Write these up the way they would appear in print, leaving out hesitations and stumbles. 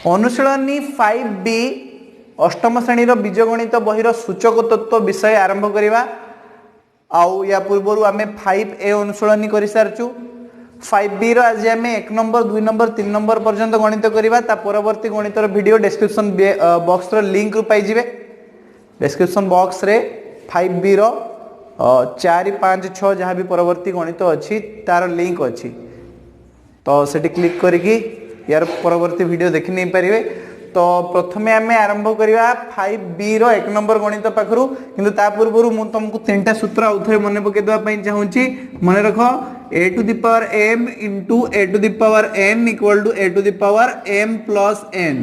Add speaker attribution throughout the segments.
Speaker 1: अनुशीलनी 5B अष्टम श्रेणी बीजगणित बहिर सूचक तत्व विषय आरंभ करवा। आउ या पूर्व आम 5A अनुशीलनी कर सारचु। 5B आज आम 1 नंबर 2 नंबर 3 नंबर पर्यंत गणित करवा। परवर्ती गणितर वीडियो डिस्क्रिप्शन बॉक्स लिंक रू पाइबे। डिस्क्रिप्शन बॉक्स रे 5B 4 5 6 जहाँ भी परवर्ती गणित अच्छी तार लिंक अच्छी, तो सेठी क्लिक करके यार परवर्ती वीडियो देखि नहीं पारे। तो प्रथमे आम आरंभ करवा 5B 1 नंबर गणित पाखु। किंतु ता पूर्व मु तुमको 3टा सूत्र आउथरे मन पकेदवा चाहूँगी। मन रख a to the power m into a to the power n equal to a to the power m plus n।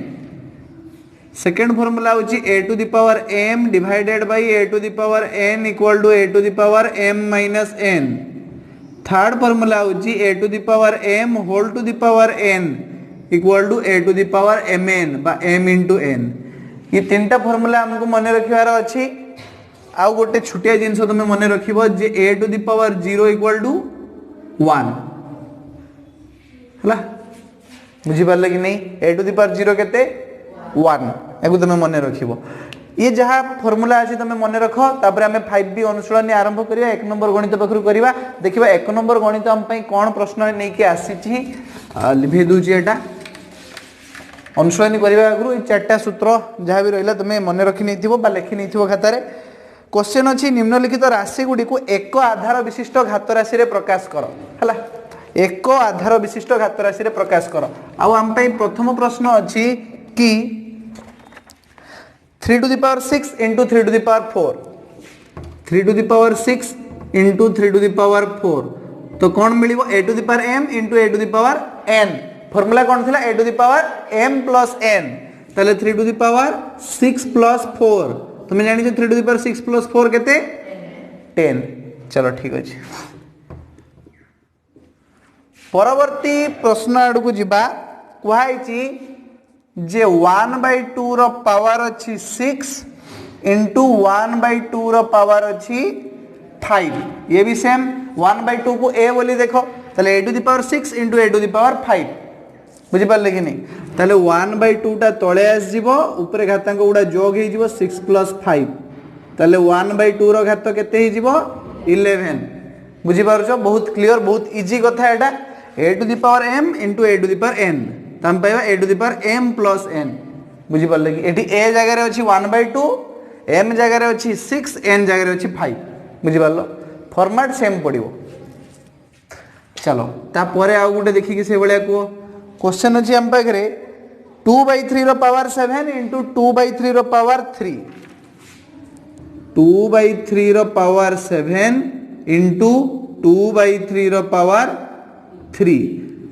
Speaker 1: Second formula होची a to the power m divided by a to the power n equal to a to the power m minus n। Third formula होची a to the power m whole to the power n equal to a to the power mn बा m into n। ये 3टा formula हमको मन रखिवार अछि। आउ गोटे छुटिया जिंस तुम मन रखिबो जे a to the power 0 equal to 1 हला। बुझी पारले कि नहीं? a to the power 0 केते 1 एगु तुम मन रखिबो। ये जहाँ फॉर्मूला अछि तुम मन रख। तापर आमे 5B अनुशीलनी आरंभ करिया। 1 नंबर गणित पाखरु करिवा। देखिबा 1 नंबर गणित हम पई कोन प्रश्न नै के आसीछि लिभे दूची एटा। अनुशीलनी करिवा आगु ए 4टा सूत्र जहाँ भी रहिला तुम मन रखि नैथिबो बा लेखि नैथिबो खाता रे। क्वेश्चन अछि निम्नलिखित राशि गुडी को एक आधार विशिष्ट घात राशि रे प्रकाश कर हला। एक आधार विशिष्ट घात राशि रे प्रकाश कर। आ हम पई प्रथम प्रश्न अछि कि 3 to the power 6 into 3 to the power 4 3 to the power 6 into 3 to the power 4 तो कौन मिलिबो a to the power m into a to the power n। Formula कौन थिला a to the power m plus n। ताले 3 to the power 6 plus 4 तुम जानि छ 3 to the power 6 plus 4 केते 10। चलो ठीक अछि। परवर्ती प्रश्न आडू को जिबा कुहाई छी जे 1/2 रो पावर अछि 6 into 1/2 रो पावर अछि 5। ये भी सेम 1/2 को a बोली देखो ताले a to the power 6 into a to the power 5। बुझी पारले कि नहीं? ताले 1/2 टा तळे आस जिवो ऊपर घातांक उडा जोग हे जिवो 6 plus 5 ताले 1/2 रो घात केते हे जिवो 11। बुझी पारछो? बहुत क्लियर बहुत इजी कथा एटा। a to the power m into a to the power n तम पाइबा a to the power m plus n। बुझी पारले कि एठी a जगह रे अछि 1/2 m जगह रे अछि 6 n जगह रे अछि 5। बुझी पारलो? Format same पडिवो। चलो ता परे आ गुटे देखि कि से बळिया को क्वेश्चन अछि हम पाखरे 2/3 रो पावर 7 into 2/3 रो पावर 3 2/3 रो पावर 7 into 2/3 रो पावर 3।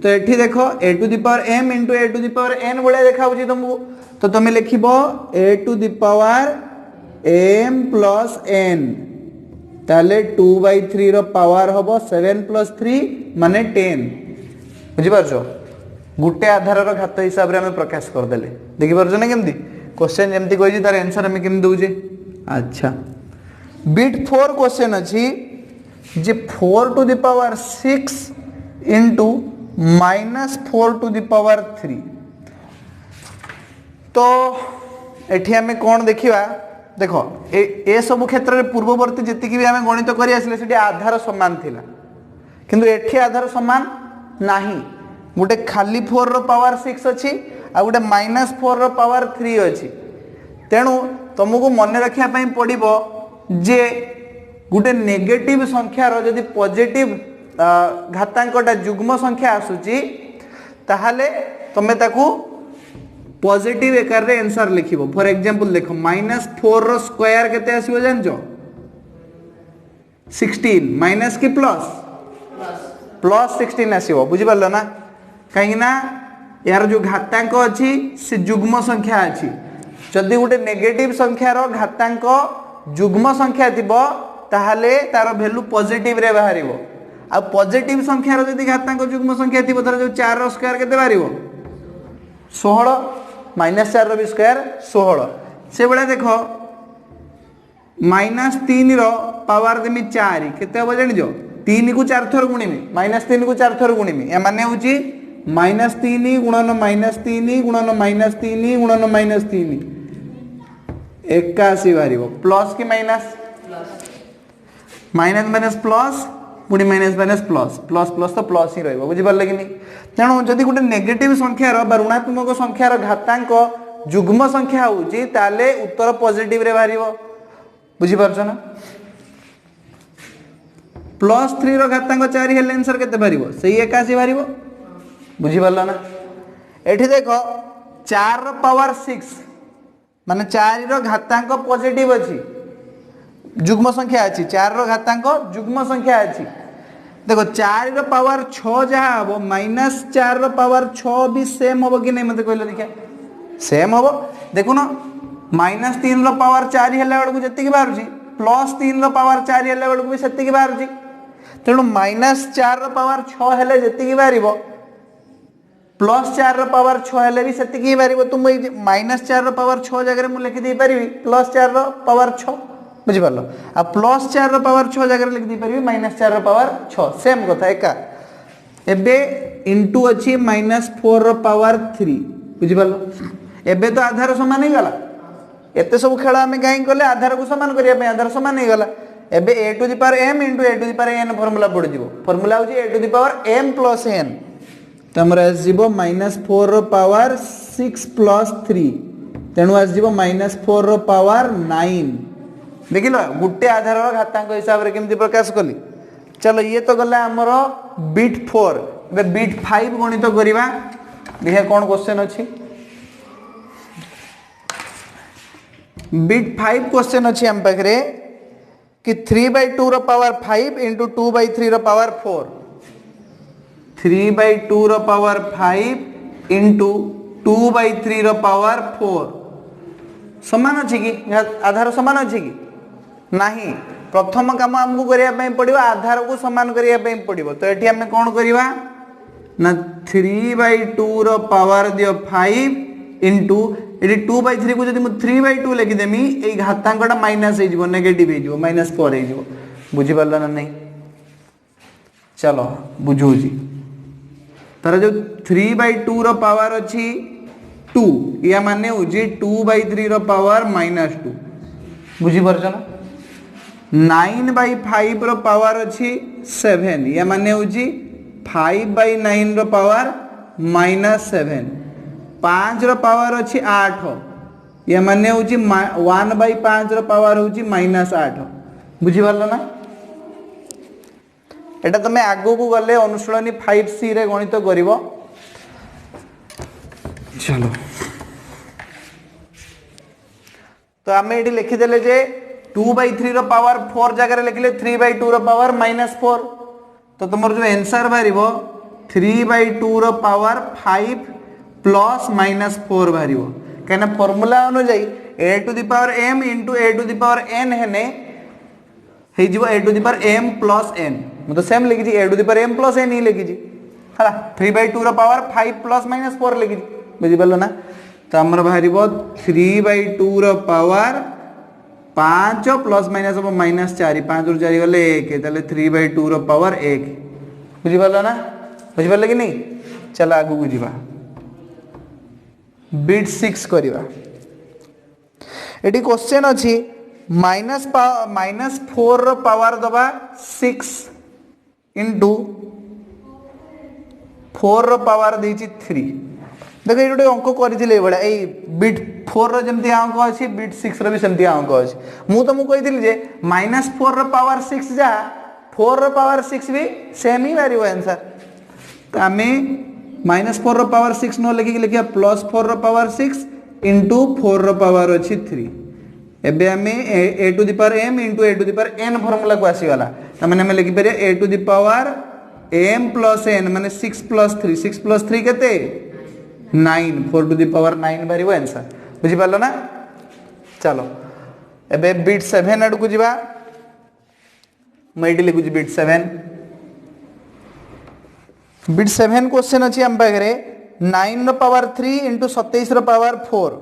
Speaker 1: तो एठी देखो a to the power m into a to the power n बोले देखा होची तुमको। तो तुम लिखिबो a to the power m plus n ताले 2/3 रो पावर हबो 7 plus 3 माने 10। बुझी पारछो? गुटे आधार रो घात हिसाब रे हमें प्रकाश कर देले। देखि पारछो ना केमती क्वेश्चन जेमती कहि तार आंसर हमें केम दोजे। अच्छा बिट 4 क्वेश्चन अछि जे 4 to the power 6 into -4 to the power 3। तो एठी हमें कौन देखिबा देखो ए सब क्षेत्र रे पूर्ववर्ती जति भी हमें गणित करि आसले सेठी आधार समान थिला। किंतु एठी आधार समान नाही। गुटे खाली 4 रो पावर 6 अछि आ गुटे -4 रो पावर 3 अछि। तेणु तुमको मन रखिया पई पडिबो जे गुटे नेगेटिव संख्या रो यदि पॉजिटिव घातांकटा जुग्म संख्या आसुची ताहाले तमे ताकू पॉजिटिव आकार रे आंसर लिखिबो। फॉर एग्जांपल देखो -4 रो स्क्वायर केते आसीबो जानजो 16 माइनस की प्लस प्लस 16 आसीबो। बुझि पारलो ना? काहे ना यार जो घातांक अछि से जुग्म संख्या अछि। जदि गुटे नेगेटिव संख्या रो घातांक जुग्म संख्या थिबो ताहाले तार वैल्यू पॉजिटिव रे बाहरिबो। आ पॉजिटिव संख्या रो यदि घातांक जुग्म संख्या थिबो धर जो 4 रो स्क्वायर केते बाहरिबो 16 -4 रो भी स्क्वायर 16। से बळे देखो -3 रो पावर देमी 4 केते हो जानि जो 3 को 4 थर गुणिमी -3 को 4 थर गुणिमी ए माने होची -3 गुणन -3 गुणन -3 गुणन -3 81 बाहर प्लस कि माइनस माइनस माइनस प्लस पुणी minus minus plus plus plus तो प्लस ही रही बुझिपारे कि नहीं तेणु जदि गोटे नेगेटिव संख्यार ऋणात्मक संख्यार घातांक जुग्म संख्या होची ताले उत्तर पॉजिटिव रे बाहर बुझिपारछ ना +3 रो घातांक 4 हेले आंसर केते बाहर सही 81 बाहर बुझिपारल ना एठी देखो 4 रो पावर 6 माने 4 रो घातांक पॉजिटिव अछि जुग्म संख्या अछि 4 रो घातांक जुग्म संख्या अछि देखो 4 रो पावर 6 जहा हबो -4 रो पावर 6 भी सेम हबो कि नै मते कहले देखिया सेम हबो देखो ना -3 रो पावर 4 हेला बेलकु जति कि बाहरुची +3 रो पावर 4 हेला बेलकु भी सेति कि बाहरुची तेणु -4 रो पावर 6 हेले जति कि बाहरिबो +4 रो पावर 6 हेले भी सेति कि बाहरिबो तुम -4 रो पावर 6 जगह मु लिखि दे परिबी +4 रो पावर 6 बुझी पारलो आ +4 रो पावर 6 जगह लिखि दे परिबी -4 रो पावर 6 सेम कथा एका एबे इनटू अछि -4 रो पावर 3 बुझी पारलो एबे तो आधार समान ही गला एते सब खेला हमें कहीं कले आधार को समान करिया पे आधार समान ही गला एबे a to the power m * a to the power n formula पड़ जिवो फार्मूला होची a to the power m + n त हमर आस जिवो -4 रो पावर 6 + 3 तेनु आस जिवो -4 रो पावर 9 देखिलो गुटे आधार रो घातांक हिसाब रे केमति प्रकाश कली चलो ये तो गला हमर बिट 4 एबे बिट 5 गणित करिवा देखिए कौन क्वेश्चन अच्छी बिट 5 क्वेश्चन अच्छी हम पाखरे कि 3/2 रो पावर 5 इंटू 2/3 रो पावर 4 3/2 रो पावर 5 इंटू 2/3 रो पावर 4 समान अच्छी कि आधार समान अच्छी कि नहीं प्रथम काम हमको करिया पई पड़िबो आधार को समान करिया पई पड़िबो तो एठी हमें कोन करिवा ना 3/2 रो पावर दियो 5 इंटू ये 2/3 को जब 3/2 लिखिदेमी ये घातांकटा माइनस हो नेगेटिव हो -4 हो बुझी पारल ना नहीं चलो बुझौजी तार जो 3/2 रो पावर अच्छी 2 या माने होजी 2/3 रो पावर -2 बुझी पारछ ना 9/5 रो पावर अच्छी 7 या माने होजी 5/9 रो पावर -7 5 रो पावर अच्छी 8 या माने होची 1/5 रो पावर होची -8 बुझी पारलो ना एटा तमे आगो को गले अनुशीलनी 5C रे गणित करिवो चलो तो आमे एठी लिखि देले जे 2/3 रो पावर 4 जगह रे लिखले 3/2 रो पावर -4 तो तुमर जो आंसर बारिवो 3/2 रो पावर 5 प्लस -4 बाहर कहीं फर्मूला अनुजाई a to the power m into a to the power n हेने a to the power m plus n मतलब सेम लिखी a to the power m plus n ही लिखी है 3/2 रो पावर 5 प्लस -4 लिखी बुझी पारलो ना तो हमर बाहर 3/2 रो पावर 5 प्लस माइनस हम -4 5 ରୁ 4 गले 1 ताले 3/2 रो पावर 1 बुझी पारलो ना बुझी पारले कि नहीं चल आगु को जीवा बिट 6 करिवा एटी क्वेश्चन अछि -4 रो पावर दबा 6 इंटू 4 रो पावर देछि 3 देखो ये अंक करथिले बडा ए बिट 4 रो जेमति अंक अछि बिट 6 रो भी सेमति अंक अछि मु तुमको कहिथिली जे -4 रो पावर 6 जा 4 रो पावर 6 भी सेम ही बारिबो आंसर त हमें -4 रो पावर 6 न लिखि लिखिया +4 रो पावर 6 इंटू 4 रो पावर अच्छी 3 एबे हमें a to the power m into a to the power n formula को आसी गला त माने हमें लिखि परिया a to the power m plus n माने 6 + 3 6 + 3 केते 9 4 टू द पावर 9 बारिबो आंसर बुझी पारलो ना चलो एबे बिट 7 आड को जिबा मैं लिखुची बिट 7 बिट 7 क्वेश्चन अच्छी हम पाखे 9 रो पावर 3 इंटू 27 रो पावर 4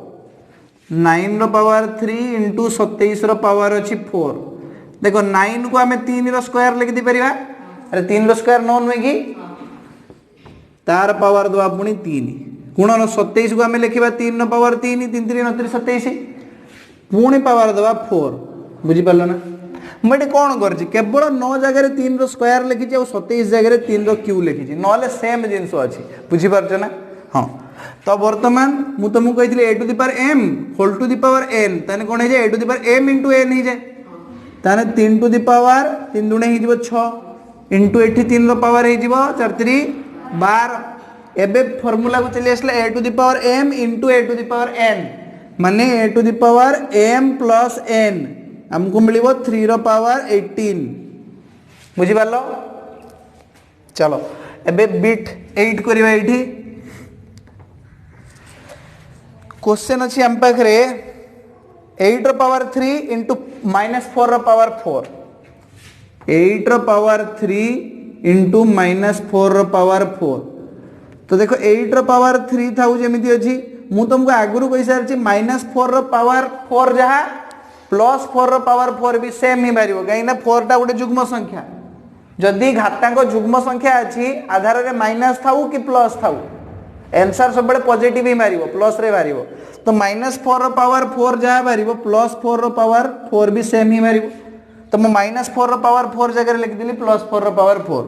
Speaker 1: 9 रो पावर 3 इंटू 27 रो पावर अच्छी 4 देखो 9 को आम 3 रो स्क्वायर लिखि दी परिबा अरे 3 रो स्क्वायर 9 नुहे कि तार पावर दवा पुणी 3 गुणन 27 को आम लिखा 3 रो पावर 3 3 3 29 27 पुणी पावर दवा 4 बुझिपार ना मुझे कौन कर केवल 9 जगह 3 रो स्क्वायर लिखी और 27 जगह 3 रो क्यू लिखी ना सेम जिनस अच्छी बुझीपार ना हाँ तो बर्तमान मु तुमको कही a to the power m whole to the power n ताने कौन है a to the power m into n हो जाए ताने 3 टू दी पावर 3 दुणे हो 6 इंटू एठी 3 रो पावर हो 4 3 12 एबे फॉर्मूला को चली आसला a to the power m into a to the power n माने a to the power m plus n हमको मिलिबो 3 रो पावर 18 बुझी पारलो चलो एबे बिट 8 करबा एठी क्वेश्चन अच्छी आम पाखे 8 रो पावर 3 इंटू -4 रो पावर 4 8 रो पावर 3 इंटू -4 रो पावर 4 तो देखो 8 रो पावर 3 था जमी अच्छी मु तुमको आगुरी कही सारी -4 रो पावर 4 जहाँ +4 रो पावर 4 भी सेम ही बाहर कहीं 4 टा गोटे जुग्म संख्या जदि घातांक जुग्म संख्या अच्छी आधार में माइनस थाऊ कि प्लस थाऊ आंसर सब पॉजिटिव ही बाहर प्लस रे बाहर तो -4 रो पावर 4 जहाँ बाहर +4 रो पावर 4 भी सेम ही बाहर तो मैं -4 रो पावर 4 जगह लिखिदी +4 रो पावर 4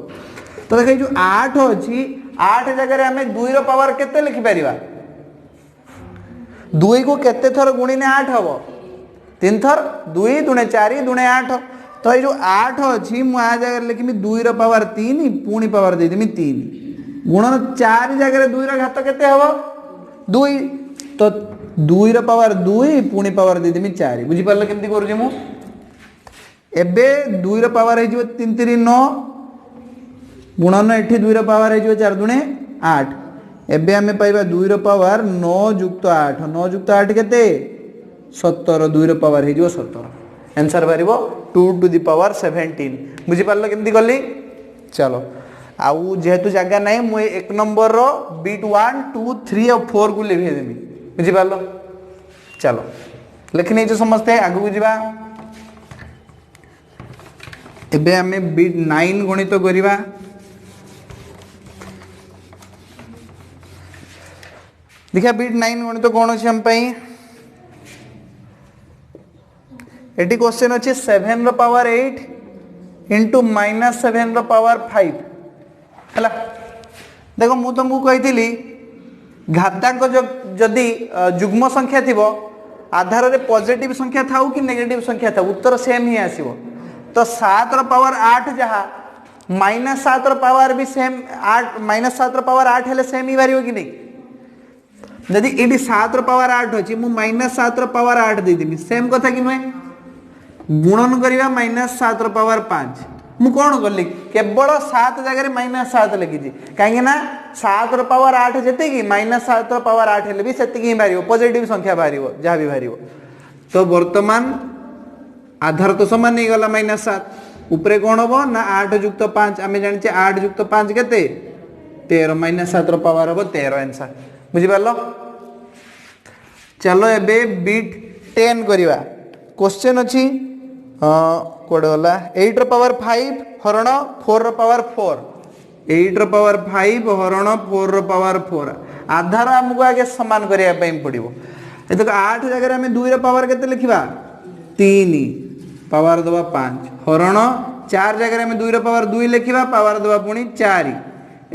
Speaker 1: तो देख जो 8 अच्छी 8 जगह आम 2 रो पावर केते लिखिपर 2 को केते थर गुणिने 8 हम 3 थर 2 दुणे 4 दुणे 8 तो ये जो 8 अच्छी मुझे जगह लिखी 2 रो पावर 3 पुणी पावर देदेमी 3 गुणन 4 जगह 2 रो घात केते हम 2 तो 2 रो पावर 2 पुणी पावर देदेमी 4 बुझी पारल केमती करूँ मु एबे 2 रो पावर हो 3 3 9 गुणन एठी 2 रो पावर हो 4 दुणे 8 एबे आमे पाइबा 2 रो पावर 9 युक्त 8 9 युक्त 8 केते 17 2 रो पावर हो 17 आंसर बाहर 2 टू दी पावर 17 बुझी पारल केमती गली चलो आउ जेहेतु जगह नहीं मुझे 1 नंबर रो बीट 1 2 3 और 4 को लिखेदेमी बुझी पारल चलो लिखने जो समझते आगु को जीवा एबे आमे बीट 9 गणित करिवा देखा बीट 9 गणित कौन अच्छे हम पाई एटी क्वेश्चन अच्छे 7 रो पावर 8 इंटू -7 रो पावर 5 है देखो मु तुमको कही घातांक जदि जुग्म संख्या थी आधार में पॉजिटिव संख्या था कि नेगेटिव संख्या था उत्तर सेम ही आसो तो 7 रो पावर 8 जहाँ -7 रो पावर भी सेम 8 -7 रो पावर 8 हेले सेम ही बाहर कि नहीं जदि ये 7 रो पावर 8 अच्छी मु -7 रो पावर 8 देदेमी सेम कथा कि नुहे गुणन करवा -7 रो पावर 5 मु कौन कली केवल 7 जगह -7 लिखी कहीं 7 रो पावर 8 जिते कि -7 रो पावर 8 हेले भी सेतिकी ही बाहर पॉजिटिव संख्या बाहर जहाँ भी बाहर तो वर्तमान आधार तो समान नहीं गला -7 उपरे कौन हम ना 8 युक्त 5 आम जाने 8 युक्त 5 केते 13 -7 रो पावर हम 13 आंसर बुझीपार चलो एबे बीट 10 करवा क्वेश्चन अच्छी कौटे गला 8 रो पावर 5 हरण 4 रो पावर 4 8 रो पावर 5 हरण 4 रो पावर 4 आधार आमको आगे समान करने पड़ो ये 8 जगह आम 2 रो पावर केते लिखा 3 पावर दबा 5 हरण 4 जगह आम 2 रो पावर 2 लिखा पावर दबा पुणी 4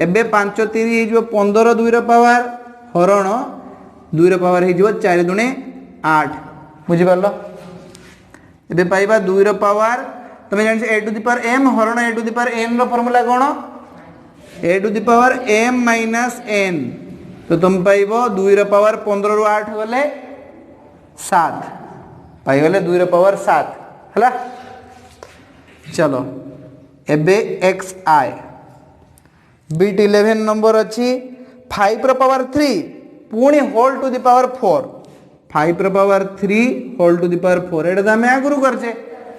Speaker 1: एबे 5 3 हो 15 2 रो पावर हरण 2 रो पावर हो 4 दुणे 8 बुझीपार एबे पाइबा 2 रो पावर तुम जान a to the power m हरण a to the power n रो फॉर्मूला कौन a to the power m minus n तो तुम पाइब 2 रो पावर 15 रू 8 गले 7 पाइगले 2 रो पावर 7 हला चलो एबे एक्स आई बीट 11 नंबर अच्छी 5 रो पावर 3 पुणी होल टू दी पावर 4 5 रो power 3 whole to the power 4 एटा तो आम आगुरी करछे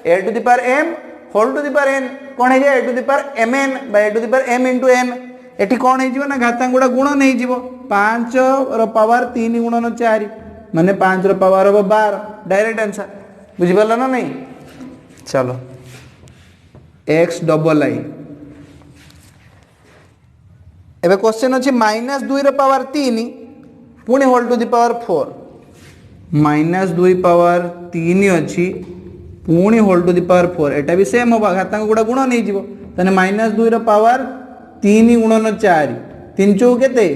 Speaker 1: a to the power m whole to the power n कौन है a to the power m n by a to the power m into n एटी कौन हो ना घातांक गुड़ा गुणन हो 5 रो पावर 3 गुणन 4 माने 5 रो पावर हम 12 डायरेक्ट आंसर बुझीपार ना नहीं चलो एक्स डबल आई एबे क्वेश्चन अछि -2 रो पावर 3 पुणी whole to the power 4 -2 power 3 अछि पुणी होल टू द पावर 4 एटा भी सेम होबा घातांक गुडा गुण नै जीवो तने -2 रो पावर 3 गुणन 4 3 चौ केते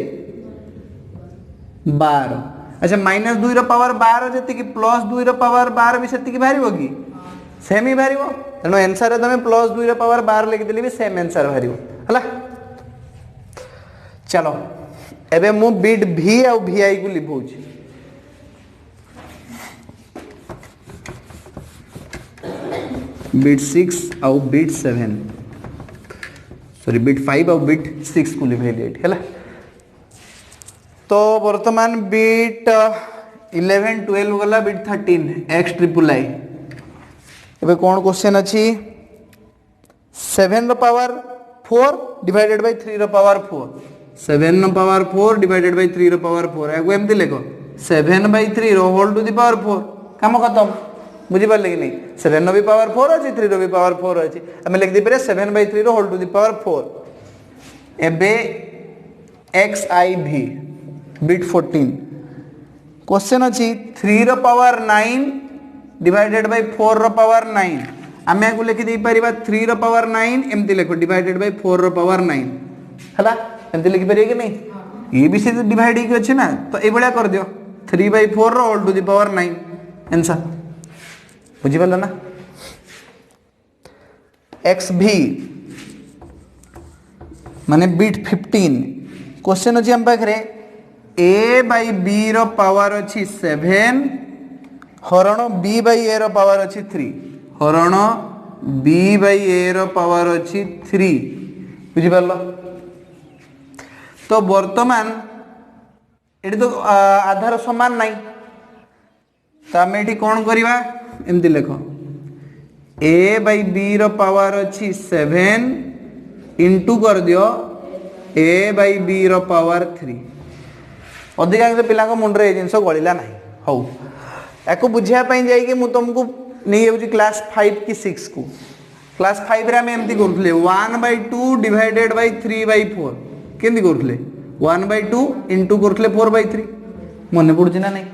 Speaker 1: 12 अच्छा -2 रो पावर 12 जति कि +2 रो पावर 12 भी सेति कि भारिबो कि सेम ही भारिबो तनो आंसर रे तमे +2 रो पावर 12 लिख देली भी सेम आंसर भारिबो हला चलो एबे मु बिट v और vi को लिखौछि बिट 6 और बिट 7 सॉरी बिट 5 और बिट 6 को लिखेली हैला तो वर्तमान बिट 11 12 गला बिट 13 x ट्रिपल आई एबे कोन क्वेश्चन अछि 7 रो पावर 4 डिवाइडेड बाय 3 रो पावर 4 7 रो पावर 4 डिवाइडेड बाय 3 रो पावर 4 एगो एमति लेखो 7 बाय 3 रो होल टू द पावर 4 काम खत्म बुझी पारले कि नहीं 7 रो भी पावर 4 अछि 3 रो भी पावर 4 अछि हम लिख दी परे 7 बाय 3 रो होल टू द पावर 4 एबे xiv बिट 14 क्वेश्चन अछि 3 रो पावर 9 डिवाइडेड बाय 4 रो पावर 9 आमे को लिखि दे परिबा 3 रो पावर 9 एमति लिखो डिवाइडेड बाय 4 रो पावर 9 हला एमति लिखि परिए कि नहीं ये भी से डिवाइड ही अछि ना तो ए बळा कर दियो 3 बाय 4 रो whole to the power 9 answer बुझी पाला ना xv माने बिट 15 क्वेश्चन अछि हम पाखरे a बाय b रो पावर अछि 7 हरण b बाय a रो पावर अछि 3 हरण b बाय a रो पावर अछि 3 बुझी पारलो तो वर्तमान एटी तो आधार समान नाही तो हम एटी कोन करिवा एमति लेखो a बाय b रो पावर अछि 7 इनटू कर दियो a बाय b रो पावर 3 अधिकांश पिला को मुंडरे जिंस गळिला नाही हौ एको बुझिया पई जाई कि मु तुमको नै हेउची क्लास 5 की 6 को क्लास 5 रे हम एमति करथले 1/2 डिवाइडेड बाय 3/4 केंदी करथले 1/2 इनटू करथले 4/3 मने पडुची ना नहीं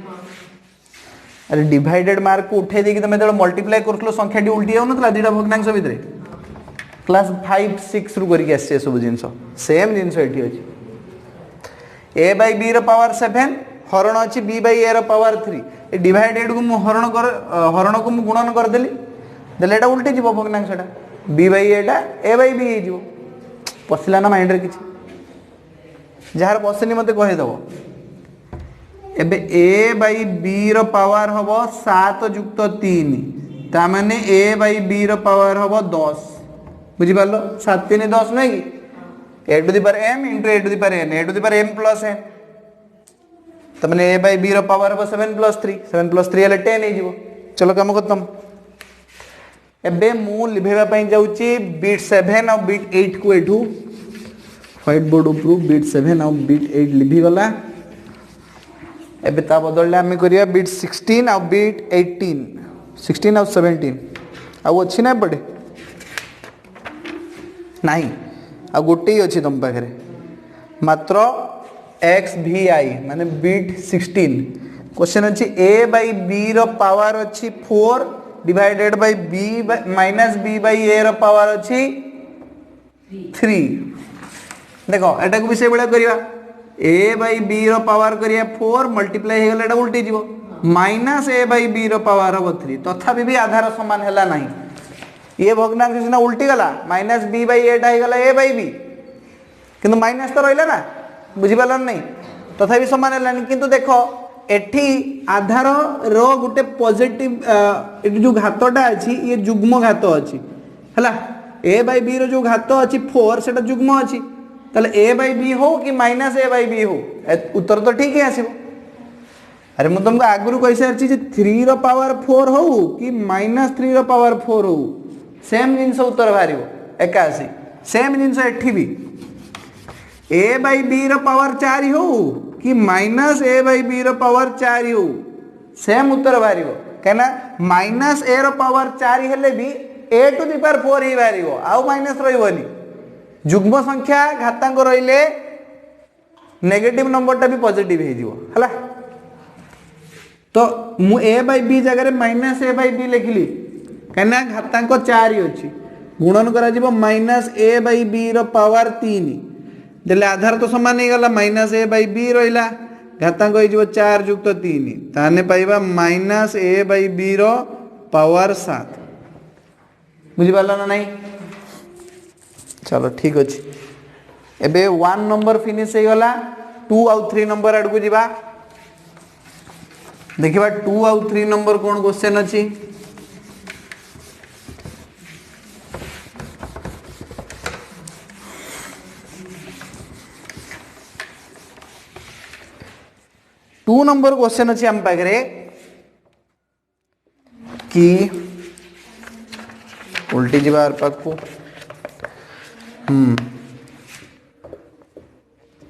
Speaker 1: अरे डिवाइडेड मार्क को उठे देकी तमे जब मल्टीप्लाई करथलो संख्या डी उल्टी हो नतला दिडा भग्नांश भितरे क्लास 5 6 रु करिक आसे सब जिंस सेम जिंस एठी अछि a बाय b रो पावर 7 हरण अछि b बाय a रो पावर 3 ए डिवाइडेड को मु हरण को मु गुणन कर देली देले एटा उल्टी जीवो भग्नांशटा b बाय a टा a बाय b जीवो पसिला ना माइंड रे किछि जहार पसनी मते कहि दबो एबे a बाय b रो पावर हबो 7 जुक्त 3 ता माने a बाय b रो पावर हबो 10 बुझी पालो 7 3 10 नै कि a to the power m into a to the power n a to the power m plus n तो मैंने a by b रो पावर हो 7 plus 3 हेले 10 हे जीवो चलो काम खत्म एबे मु लिभेबा पई जाउची बिट 7 और बिट 8 को एठू व्हाइट बोर्ड ऊपर बिट 7 और बिट 8 लिभि गला एबे ता बदलले हम करिया बिट 16 और बिट 18 16 और 17 आ अछि ना पड़े नहीं आ गोटे ही अच्छी तुम पाखे मात्र xvi माने बिट 16 क्वेश्चन अच्छी a बाय b रो पावर अच्छी 4 divided by b minus b by a रो पावर अच्छी 3 देखो एटा को विषय बड़ा करिया a बाय b रो पावर करिया 4 मल्टीप्लाई हे गला एटा उल्टी जीवो माइनस a बाय b रो पावर हो 3 तथापि भी आधार समान हैला नहीं ये भग्नांश सिना उल्टी गला माइनस b बाय a टा गला a बाय b किंतु माइनस तो रहिला ना बुझी पालन नहीं तथापि समान हैलानी किंतु देखो एठी आधार रो गुटे पॉजिटिव एठी जो घातटा अछि ये जुग्म घात अछि हला a बाय b रो जो घात अछि 4 सेटा जुग्म अछि तले a बाय b हो कि माइनस a बाय b हो उत्तर तो ठीक है आसीबो अरे मु तुमको आगुरु कैसे अछि जे 3 रो पावर 4 हो कि माइनस 3 रो पावर 4 हो सेम जिंस उत्तर बाहरिबो 81 सेम जिंस एठी भी a बाय b रो पावर 4 हो कि माइनस a बाय b रो पावर 4 हो सेम उत्तर बाहरिबो केना माइनस a रो पावर 4 हेले भी a टू द पावर 4 ही बाहरिबो आउ माइनस रहिबोनी जुग्म संख्या घातांक रहिले नेगेटिव नंबरटा भी पॉजिटिव है तो मु ए बाय बी जगह माइनस ए बाय बी लिखली कहीं घातांक 4 अच्छी गुणन करा माइनस ए बाय बी पावर 3 देले आधार तो समान हो गला माइनस ए बाय बी रहा घातांक हो 4 युक्त 3 ताने पाइबा माइनस ए बाय बी पावर 7 बुझिपाल ना नहीं। चलो ठीक अच्छे एबे 1 नंबर फिनिश हो गला 2 आउ 3 नंबर आड़ को जीवा देखिबा 2 आउ 3 नंबर कौन क्वेश्चन अच्छी टू नंबर क्वेश्चन अच्छी आम पाखे कि उल्टी जीवार पाखु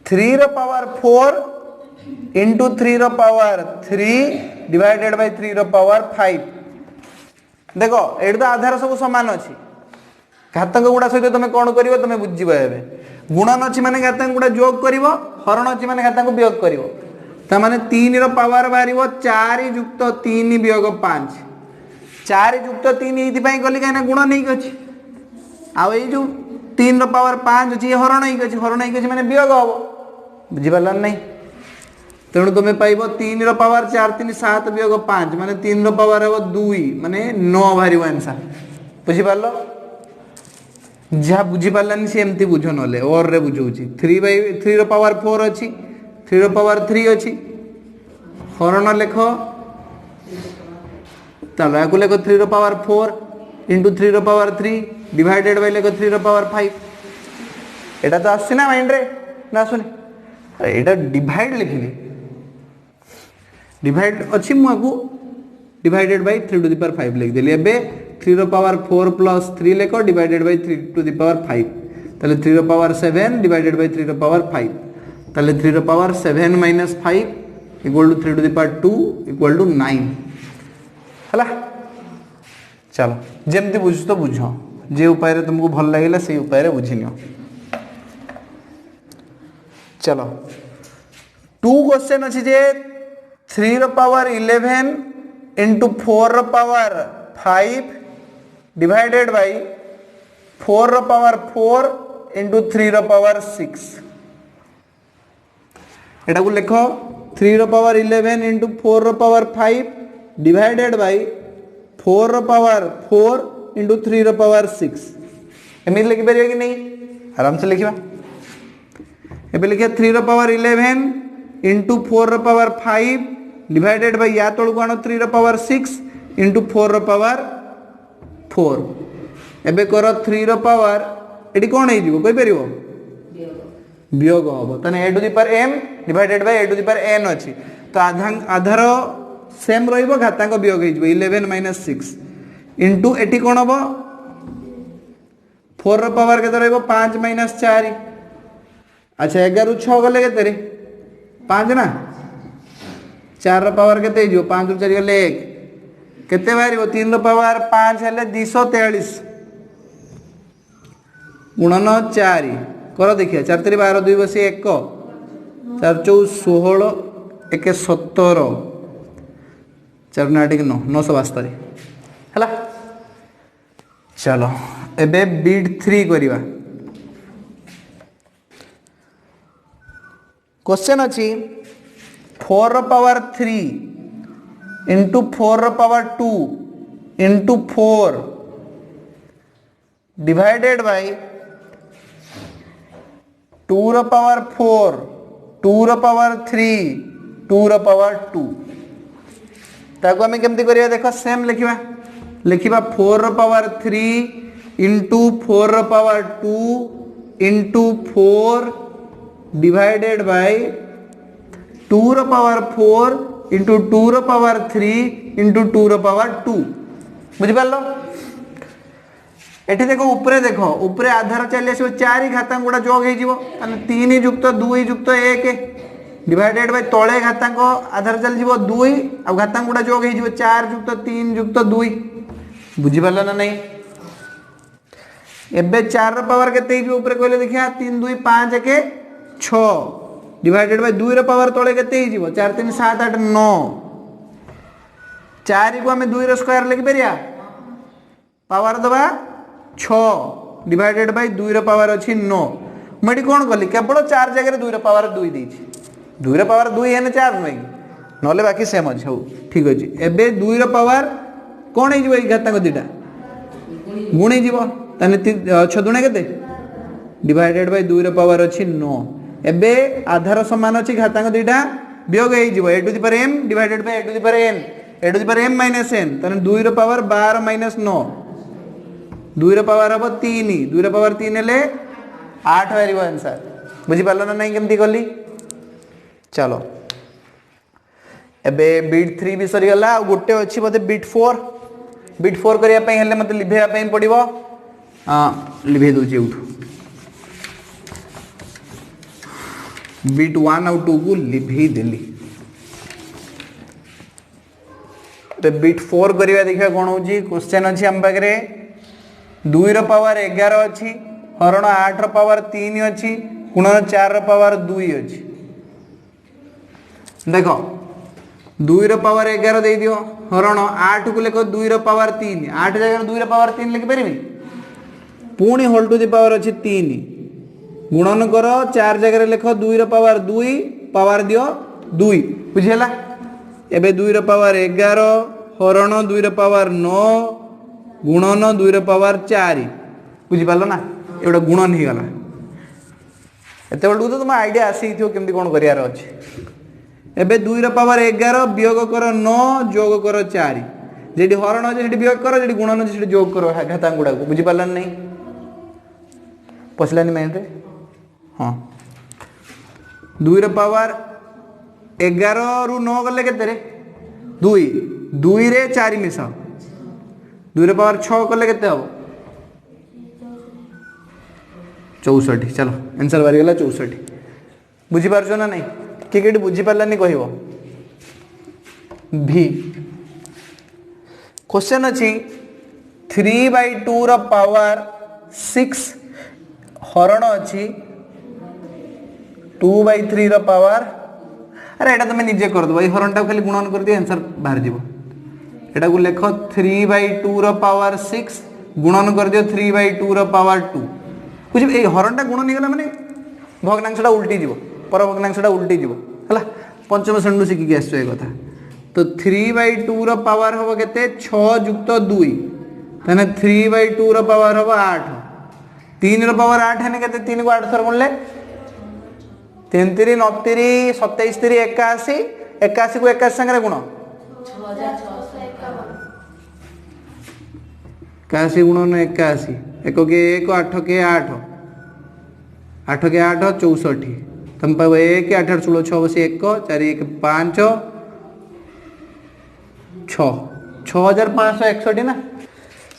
Speaker 1: 3 रो पावर 4 इंटू 3 रो पावर 3 डिवाइडेड बाय 3 रो पावर 5 देखो एट तो आधार सब समान अच्छी घातांक गुड़ा सहित तुम कौन कर तुम बुझे गुणन अच्छी माने घातांक गुड़ा जोग कर हरण अच्छी माने घातांक वियोग कर ताने 3 रो पावर बाहर 4 युक्त 3 वियोग 5 4 युक्त 3 ये कली कहीं गुण नहीं अच्छी आउ ये जो 3 रो पावर 5 अच्छी हरण ही माने वियोग हम बुझिपार नहीं तेणु तुम पाइब 3 रो पावर 4 3 7 वियोग 5 माने 3 रो पावर हम 2 माने 9 बाहर आंसर बुझिपार जहाँ बुझिपारानी सी एमती बुझ ना ओर रे बुझाऊँ 3 रो पावर 4 अच्छी 3 रो पावर 3 अच्छी हरण लेख चलो या लेख 3 रो पावर 4 इंटू 3 रो पावर 3 डिवाइडेड बाय लेख 3 रो पावर 5 एटा तो आसछि ना माइंड रे ना आसुनी एटा डिवाइड लिखिली डिवाइड अच्छी मुझे divided by 3 to the power 5 लिख देली एबे 3 रो पावर 4 प्लस 3 लेख divided by 3 to the power 5 ताले 3 रो पावर 7 डिवाइडेड बाय 3 रो पावर 5 ताले 3 रो power 7 minus 5 equal to 3 to the power 2 equal to 9 हला चलो जेमती बुझ तो बुझ जे उपाय रे तुमको भल लगे से उपाय रे बुझी नियो चलो 2 क्वेश्चन अच्छी जे 3 रो पावर 11 इंटू 4 रो पावर 5 डिवाइडेड बाय 4 रो पावर 4 इंटू 3 रो पावर 6 एटा को लिखो 3 रो पावर 11 इंटू 4 रो पावर 5 डिवाइडेड बाय 4 रो पावर 4 इंटू 3 रो पावर 6 एमती लिखि पारे कि नहीं आराम से लिखा एबे लिखिया 3 रो पावर 11 इंटू 4 रो पावर 5 डिवाइडेड बाय या तळु कोन 3 रो पावर 6 इंटू 4 रो पावर 4 एबे करो 3 रो पावर एटी कोन हे जीवो कोइ परिबो वियोग हम तने a to the power m divided by a to the power n अच्छी तो आधार सेम रहिबो घातांक वियोग हे जीवो 11 माइनस 6 इंटू एटी कोन हबो 4 रो पावर केते रहिबो 5 माइनस 4 अच्छा 11 रु 6 गले केते रे 5 ना 4 रो पावर केते जीवो 5 रु 4 गले 1 केते बाहरिबो 3 रो पावर 5 हेले 243 गुणन 4 कर देखिए 4 3 12 2 बस 1 4 4 16 1 17 4 9 9 972 है चलो एबे बीट 3 करिवा क्वेश्चन अच्छी 4 रो पावर 3 इंटू 4 रो पावर 2 इंटू 4 डिवाइडेड बाय 2 रो पावर 4 2 रो पावर 3 2 रो पावर 2 ताको हमें केमती करिया देखो सेम लिखिबा लिखिबा 4 रो पावर 3 इंटू 4 रो पावर 2 इंटू 4 डिवाइडेड बाय 2 रो पावर 4 इंटू 2 रो पावर 3 इंटू 2 रो पावर 2 बुझी पारलो एठी देखो ऊपरे आधार चली आसो 4 घातांक गुड़ा जोग हो 3 युक्त 2 युक्त 1 डिवाइडेड बाय तले घातांक आधार चली 2 आ घातांक गुड़ा जोग हो 4 युक्त 3 युक्त 2 बुझी पारला ना नहीं एबे 4 रो पावर केते ऊपर कहले देखिया 3 2 5 1 6 डिवाइडेड बाय 2 रो पावर तले केते ही जीवो 4 3 7 8 9 4 को हमें 2 रो स्क्वायर लिखि परिया पावर दबा 6 डिवाइडेड बाय 2 रो पावर अछि 9 मडी कोन कली केवल 4 जगह 2 रो पावर 2 देछि 2 रो पावर 2 हेने 4 नै नले बाकी सेम अछि हो ठीक अछि एबे 2 रो पावर कोन हे जीवो ई घातांक दिटा गुणी जीवो तने 6 दुणे केते डिवाइडेड बाय 2 रो पावर अछि 9 एबे आधार समान अछि घातांक दुईटा वियोग हे जीवो a to the power m divided by a to the power n a to the power m minus n तने 2 रो पावर 12 माइनस 9 2 रो पावर हबो 3 2 रो पावर 3 हेले 8 बारिबो आंसर बुझी पालो ना नहीं केमती करली चलो एबे बिट 3 भी सरी गला आ गोटे अछि बते बिट 4 करिया पई हेले मते लिभेया पई पडिबो लिभे दोची उठो बिट 1 और 2 को लिभे देली तो बिट 4 करिया देखिया कोन होजी क्वेश्चन अछि हम पाखरे 2 रो पावर 11 अछि हरण 8 रो पावर 3 अछि गुणन 4 रो पावर 2 अछि देखो 2 रो पावर 11 दे दियो हरण 8 को लेको 2 रो पावर 3 8 जगह 2 रो पावर 3 लिख परिबी पुणी होल टू द पावर अछि 3 गुणन करो 4 जगह लिख 2 रो पावर दियो 2 बुझिला एबे 2 रो पावर 11 हरण 2 रो पावर 9 गुणन 2 रो पावर 4 बुझि पालो ना एटा गुणन ही गला एते बडू तो तुम आईडिया आसी थियो केमती कोन करियार अछि एबे 2 रो पावर 11 वियोग करो 9 जोग करो 4 जेडी हरण अछि जेडी वियोग करो जेडी गुणन अछि जेडी जोग करो घातांक गुडा को बुझि पालन नहीं पछलानी माइंड रे हां 2 रो पावर 11 रु 9 गले केते रे 2 2 रे 4 मिसा 2 रो पावर 6 गले केते हो 64 चलो आंसर बारी गला 64 बुझी पारछो ना नहीं के केडी बुझी पारलानी कहिवो भी क्वेश्चन अछि 3/2 रो पावर 6 हरण अछि 2/3 रो पावर अरे एटा तुम निजे कर दो भाई हरण टा खाली गुणन कर दियो आंसर बाहर जीवो एटा को लेखो 3/2 रो पावर 6 गुणन कर दियो 3/2 रो पावर 2 कुछ ए हरण टा गुणन निगला माने भग्नांशटा उल्टी जीवो पर भग्नांशटा उल्टी जीवो हला पंचम श्रेणी सिखि के आसो ए कथा तो 3/2 रो पावर होबो केते 6 युक्त 2 तने 3/2 रो पावर होबो 8 3 रो पावर 8 हेने केते 3 को 8 थर गुणले 3 3 9 3 27 3 81 81 को 81 संगे गुण 81 गुणन 81 1 के 1 8 के 8 8 के 8 64 तुम पाबो 1 8 8 16 6 बसे 1 4 1 5 6 6561 ना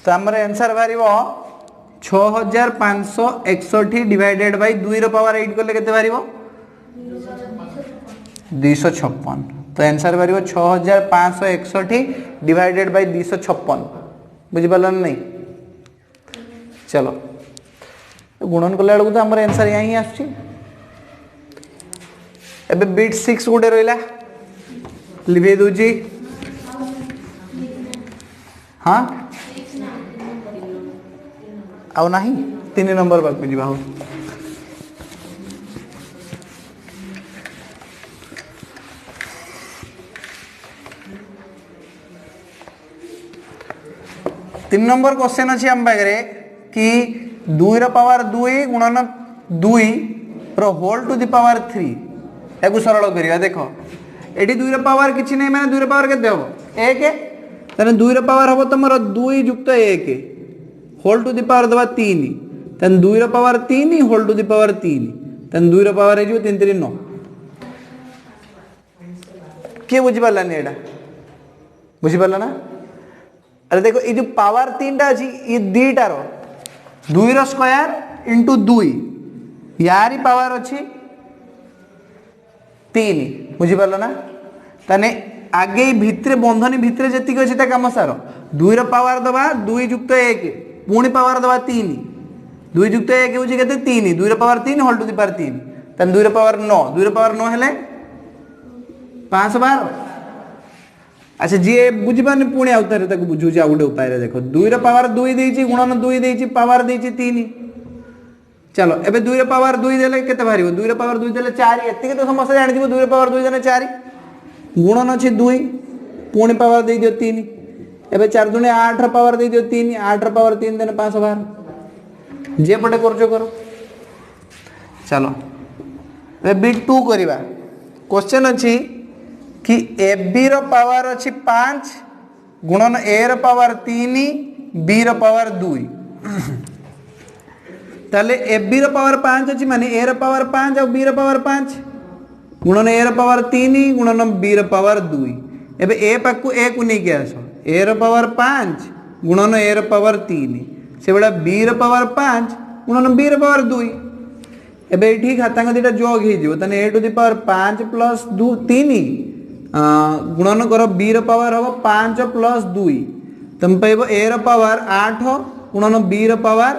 Speaker 1: तो हमर आंसर बारिबो 6561 डिवाइडेड बाय 2 रो पावर 8 को ले केते बारिबो 256 तो आंसर बारिबो 6561 डिवाइडेड बाय 256 बुझि पालन नहीं चलो गुणन कला बेलू तो हमर आंसर यही ही आछि एबे बिट 6 गुडे रहला लिभे दोजी हाँ आउ नहीं 3 नंबर बाक जीवा हो तीन नंबर क्वेश्चन अच्छी आम पाखे कि 2 रो पावर 2 गुणन 2 रो होल टू द पावर 3 याकू सरल करिया देखो एटी 2 रो पावर किछि नै माने 2 रो पावर केते हबो 1 तने 2 रो पावर हबो तमरो 2 युक्त 1 होल टू द पावर दबा 3 तने 2 रो power 3 whole to the power 3 तने 2 रो पावर हे जो 3 3 9 के बुझि पालानी एटा बुझि पाला ना अरे देखो ये जो पावर 3 टा अछि ये दीटा रो 2 रो स्क्वायर इनटू 2 यारी पावर अछि 3 बुझि पालो ना तने आगे भितरे बंधनी भितरे जति अछि ता काम सारो 2 रो पावर दबा 2 युक्त 1 पुणी पावर दबा 3 2 युक्त 1 होछि केते 3 2 रो power 3 whole to the power 3 तान 2 पावर 9 2 पावर 9 हेले 512। अच्छा जी बुझी पानी पुणी आउतारे ताको बुझुची आ गोटे उपाय देखो 2 पावर 2 देइची गुणन 2 देइची पावर देइची 3। चलो एबे 2 पावर 2 देले केते बाहरिबो 2 पावर 2 देले 4 एतिके तो समस्त जानि दिबो 2 पावर 2 देले 4 गुणन अछि 2 पुणी पावर दे दियो 3 एबे 4 दुने 8 पावर दे दियो 3 8 पावर 3 देने 512 जे पटे करजो करो। चलो ए बिट 2 करिवा क्वेश्चन अछि कि ए बी रो पावर अछि 5 गुणन ए रो पावर 3 बी रो पावर 2 ताले ए बी रो पावर 5 अछि माने ए रो पावर 5 और बी रो पावर 5 गुणन ए रो पावर 3 गुणन बी रो पावर 2 एबे ए पाकु ए को नै के आसो ए रो पावर 5 गुणन ए रो पावर 3 से बडा बी रो पावर 5 गुणन बी रो पावर 2 एबे एठी खाता दिटा जोग हे जिवो तने ए टू द पावर 5 प्लस 2 3 गुणन करो बी रो पावर हो 5 प्लस 2 तुम पाइबो ए रो पावर 8 गुणन बी रो पावर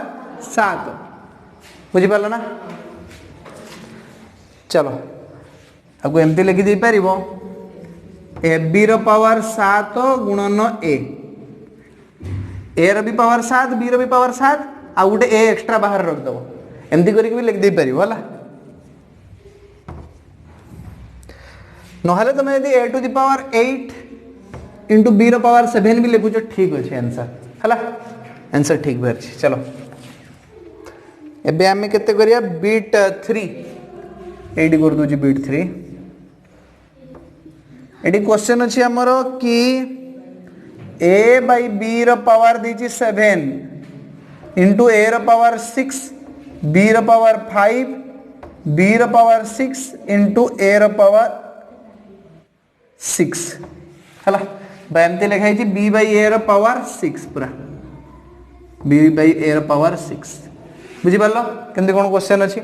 Speaker 1: 7 बुझी पारला ना। चलो आगु एमती लिखि दे पारिबो ए बी रो पावर 7 गुणन ए रो भी पावर 7 बी रो भी पावर 7 आ गुटे ए एक्स्ट्रा बाहर रख दबो एमती करके भी लिख दे पारिबो हला नहले तुम यदि a to the power 8 into b रो पावर 7 भी लिखुछ ठीक अछि आंसर हला आंसर ठीक भरछि। चलो एबे हमें केते करिया बीट 3 एडी कर दोजी बीट 3 एडी क्वेश्चन अछि हमरो कि a बाय b रो पावर दीची 7 इंटू a रो पावर 6 b रो पावर 5 b रो पावर 6 इंटू a रो पावर 6 हला बायमते लिखाई छी b बाय a रो पावर 6 पूरा b बाय a रो पावर 6 बुझी पारलो केंदे कोन क्वेश्चन अछि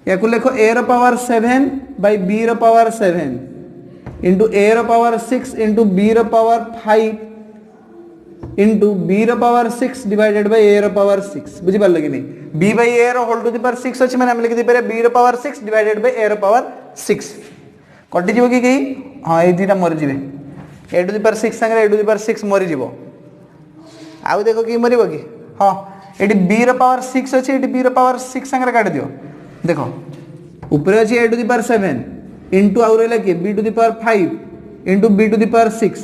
Speaker 1: याकु लेखो a रो पावर 7 बाय b रो पावर 7 इंटू a रो पावर 6 इंटू b रो पावर 5 इंटू b रो पावर 6 डिवाइडेड बाय a रो पावर 6 बुझी पारलो कि नहीं b बाय a रो होल टू द पावर 6 अछि माने हम लिखि दे पारे b रो पावर 6 डिवाइडेड बाय a रो पावर 6 कटि जीवो कि कही हां ए दिटा मरि जीवे a टू द पावर 6 संगे a टू द पावर 6 मरि जीवो आउ देखो कि मरिबो कि हां एटी b रो पावर 6 अछि एटी b रो पावर 6 संगे काट दियो देखो ऊपर अछि a to the power 7 into आउ रहले कि b to the power 5 into b to the power 6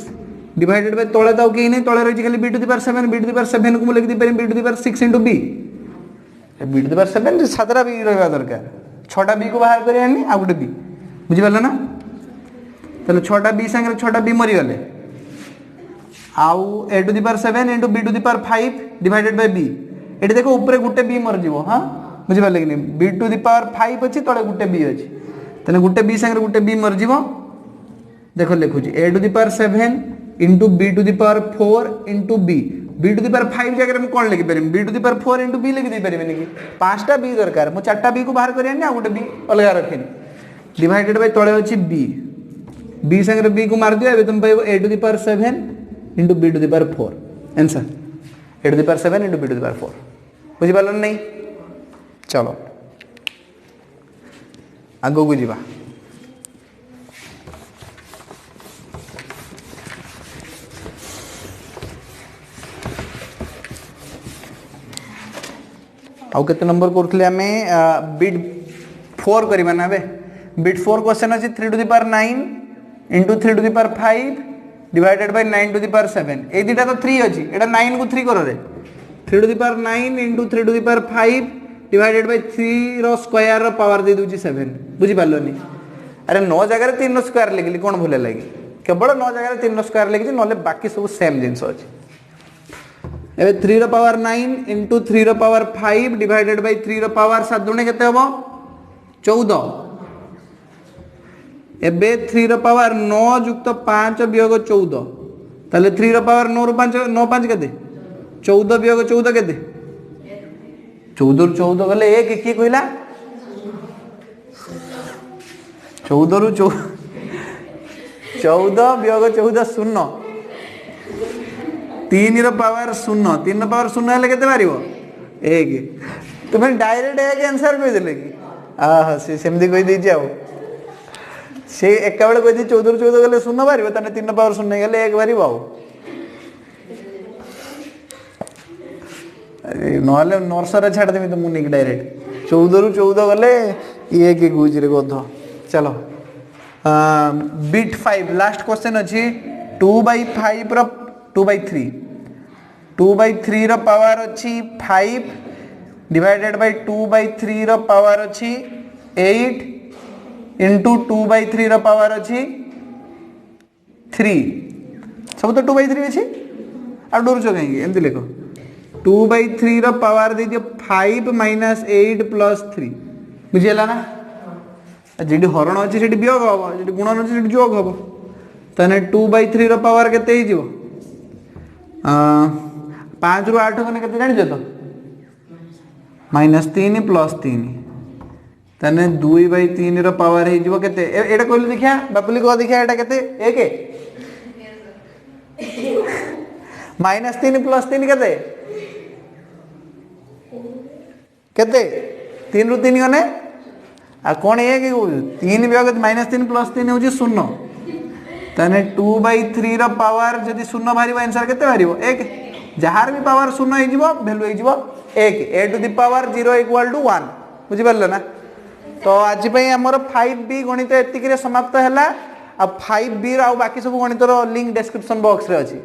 Speaker 1: divided by तळे दाउ कि नै तळे रहि खाली b to the power 7 b to the power 7 को लिखि दे पारे b to the power 6 into b b to the power 7 सातरा b रहबा दरकार छटा b को बाहर करि आनी आ गुटे b बुझि पारला ना तले छटा b संगे छटा b मरि गले आउ a to the power 7 into b to the power 5 divided by b एटी देखो ऊपर गुटे b मर जीवो हां बुझि पारले कि नै b टू द पावर 5 अछि तळे गुटे b अछि तने गुटे b संगे गुटे b मर जीवो देखो लिखु छी a to the power 7 into b to the power 4 into b b to the power 5 जगह में कोन लिखि परम b to the power 4 into b लिखि दे परबे कि पांचटा b दरकार मो चारटा b को बाहर करिया नै आ गुटे b अलगा रखिन डिवाइडेड बाय तळे अछि b b संगे b को मार दियो एबे तुम पाइबो a to the power 7 into b to the power 4 answer a to the power 7 into b to the power 4 बुझि पारलन नहीं। चलो आगो को जीवा आउ केते नंबर करथले हमें बिट 4 करबा ना बे बिट 4 क्वेश्चन अछि 3 to the power 9 into 3 to the power 5 divided by 9 to the power 7 ए दिटा तो 3 अछि एटा 9 को 3 करो रे 3 to the power 9 into 3 to the power 5 divided by 3 रो स्क्वायर रो पावर दे दूची 7 बुझी पारलोनी अरे 9 जगह 3 रो स्क्वायर लिखली कोन भूले लागी केवल 9 जगह 3 रो स्क्वायर लिखि नले बाकी सब सेम जिंस अछि एबे 3 रो पावर 9 इंटू 3 रो पावर 5 डिवाइडेड बाय 3 रो पावर 7 दुने केते हबो 14 एबे 3 रो पावर 9 युक्त 5 वियोग 14 ताले 3 रो पावर 9 रो 5 9 5 केते 14 वियोग 14 केते 14 रु 14 गले एक की कहला 14 रु 14 वियोग 14 शून्य 3 रो पावर 0 3 रो पावर 0 हेले केते मारिबो 1 तुम डायरेक्ट एक आंसर कहि देले कि हाँ से सेमती कही देछि आउ से एका बेले कहि 14 ରୁ 14 गले शून्य बाहर ताने 3 पावर शून्य गले 1 बाहर आउ नहले नर्सरी छाड़ देमी तो मुझे डायरेक्ट 14 ରୁ 14 गले ये कि गुज रे गध चलो बिट 5 लास्ट क्वेश्चन अच्छी 2/5 रो 2/3 2/3 रो पावर अच्छी 5 डिवाइडेड बाय 2/3 रो पावर अच्छी 8 इंटू 2/3 रो पावर अच्छी 3 सब तो 2/3 अच्छी आ डर कहीं एमती लिख 2/3 रो पावर दे दियो 5 माइनस 8 प्लस 3 बुझीगला ना जी हरण अच्छे से वियोग हम जी गुणन अच्छे से जोग हम ताने 2/3 रो पावर केते ही जीवो 5 ରୁ 8 गने केते जानि तो -3 प्लस 3 ताने 2/3 रो पावर ही जीवो केते एटा कहले देखिया बापुली को देखिया एटा केते 1 -3 प्लस 3 केते केते 3 ରୁ 3 गने आ कौन ये कि 3 विभाग -3 प्लस 3 हूँ 0 ताने 2/3 रो पावर जदि 0 बाहर आंसर केते बाहर 1 जार भी पावर 0 हो वैल्यू हो 1 a to the power 0 equal to 1 बुझी पारले ना तो आज आमर 5b गणित एतिक समाप्त है आ 5b रो बाकी सब गणित लिंक डिस्क्रिप्शन बॉक्स रे अछि।